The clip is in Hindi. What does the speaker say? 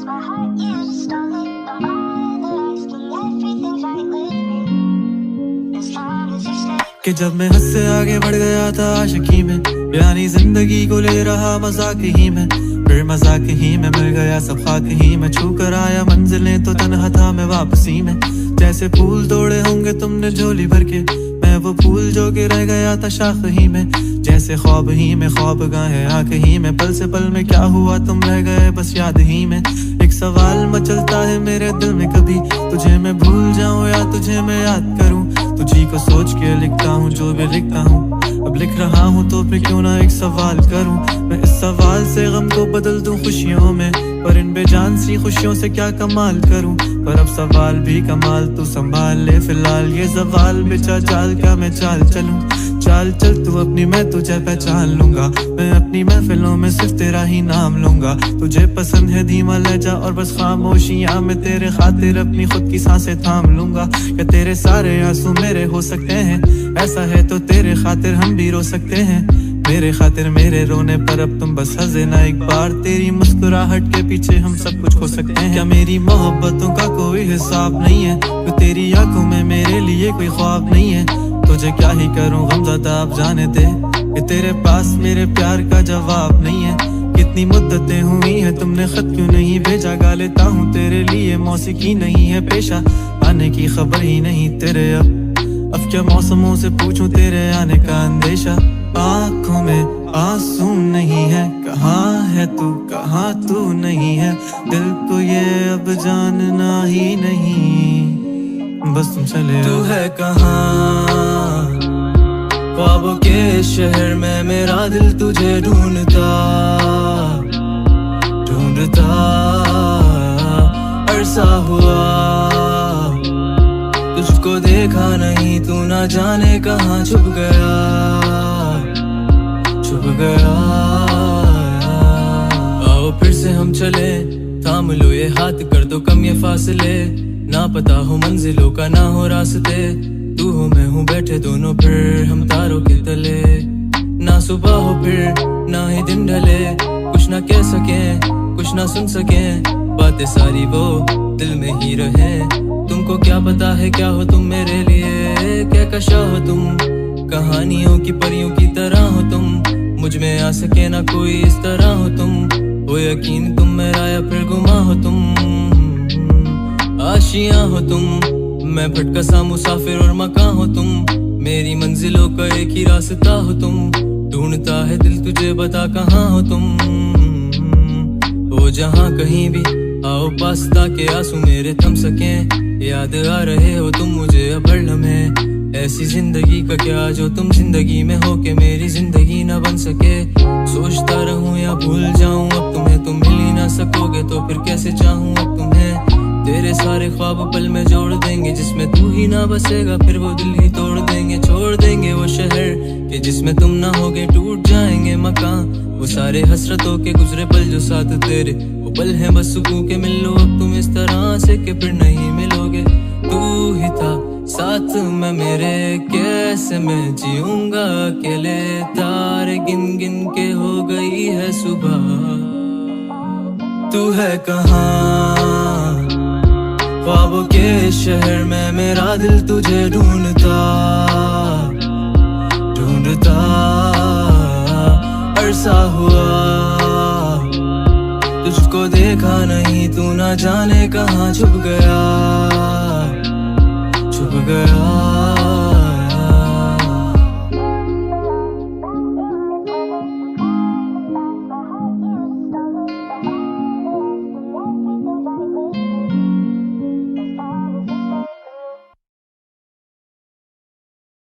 lost my heart, you just stole it. I'm asking everything's right with me, as long as you stay. कि जब मैं हद से आगे बढ़ गया था आशिकी में, यानी जिंदगी को ले रहा मजाक ही में, फिर मजाक ही में मिल गया सब खाक ही में, छू कर आया मंजिलें तो तन्हा था मैं वापसी में। जैसे फूल तोड़े होंगे तुमने झोली भर के, मैं वो फूल जो कि रह गया था शाख ही में। जैसे ख्वाब ही में ख्वाब गाहे आंख ही में, पल से पल में क्या हुआ तुम रह गए बस याद ही में। एक सवाल मचलता है मेरे दिल में, कभी तुझे मैं भूल जाऊं या तुझे मैं याद करूं। तुझी को सोच के लिखता हूँ जो भी लिखता हूँ, अब लिख रहा हूँ तो फिर क्यों ना एक सवाल करूं। मैं इस सवाल से गम को बदल दूं खुशियों में, पर इन बेजान सी खुशियों से क्या कमाल करूं। पर अब सवाल भी कमाल तू संभाल ले, फिलहाल ये सवाल बेचा चाल क्या मैं चाल चलूं। चाल चल तू अपनी, मैं तुझे पहचान लूंगा, मैं अपनी महफिलों में सिर्फ तेरा ही नाम लूंगा। तुझे पसंद है धीमा लहजा और बस खामोशियां, मैं तेरे खातिर अपनी खुद की सांसें थाम लूंगा। क्या तेरे सारे आंसू मेरे हो सकते हैं, ऐसा है तो तेरे खातिर हम भी रो सकते हैं। मेरे खातिर मेरे रोने पर अब तुम बस हंसे ना एक बार, तेरी मुस्कुराहट के पीछे हम सब कुछ खो सकते हैं। क्या मेरी मोहब्बतों का कोई हिसाब नहीं है, तो तेरी आंखों में मेरे लिए कोई ख्वाब नहीं है। तुझे क्या ही करूं गमज़दा अब जाने दे, कि तेरे पास मेरे प्यार का जवाब नहीं है। कितनी मुद्दतें हुई हैं तुमने खत क्यों नहीं भेजा, गा लेता हूँ तेरे लिए मौसीकी नहीं है पेशा, आने की खबर ही नहीं तेरे अब क्या मौसमों से पूछूं तेरे आने का अंदेशा। आँखों में आंसू नहीं है, कहाँ है तू कहाँ तू नहीं है, दिल को ये अब जानना ही नहीं, बस तुम चले। तू है कहाँ ख्वाबों के शहर में, मेरा दिल तुझे ढूंढता ढूंढता अरसा हुआ, तुझको देखा नहीं तू ना जाने कहाँ छुप गया छुप गया। आओ फिर से हम चले, थाम लो ये हाथ, कर दो कम ये फासले, ना पता हो मंजिलों का ना हो रास्ते। तू हो मैं हूँ बैठे दोनों फिर हम तारों के तले, ना सुबह हो फिर ना ही दिन ढले, कुछ ना कह सके कुछ ना सुन सके, बातें सारी वो दिल में ही रहे। तुमको क्या पता है क्या हो तुम मेरे लिए, क्या कशा हो तुम, कहानियों की परियों की तरह हो तुम, मुझ में आ सके ना कोई इस तरह हो तुम। हो यकीन तुम मेरा या फिर गुमा हो तुम, आशियां हो तुम, मैं भटका सा मुसाफिर और मकान हो तुम, मेरी मंजिलों का एक ही रास्ता हो तुम। ढूंढता है दिल तुझे बता कहाँ हो तुम, हो जहाँ कहीं भी आओ पास ताकि आंसू मेरे थम सके। याद आ रहे हो तुम मुझे अब हर लम्हे, ऐसी जिंदगी का क्या जो तुम जिंदगी में हो के मेरी जिंदगी ना बन सके। सोचता रहूं या भूल जाऊं अब तुम्हें, तुम मिल ही ना सकोगे तो फिर कैसे चाहूं अब तुम्हें। तेरे सारे ख्वाब पल में जोड़ देंगे, जिसमें तू ही ना बसेगा फिर वो दिल ही तोड़ देंगे। छोड़ देंगे वो शहर कि जिसमें तुम ना होगे, टूट जाएंगे मकान वो सारे हसरतों के गुजरे पल जो साथ तेरे, वो पल है बस सुकून के। मिल लो अब तुम इस तरह से कि फिर नहीं मिलोगे। तू ही था साथ में मेरे, कैसे मैं जीऊंगा अकेले, तारे गिन गिन के हो गई है सुबह। तू है कहाँ ख्वाबों के शहर में, मेरा दिल तुझे ढूंढता ढूंढता अरसा हुआ, तुझको देखा नहीं तू ना जाने कहाँ छुप गया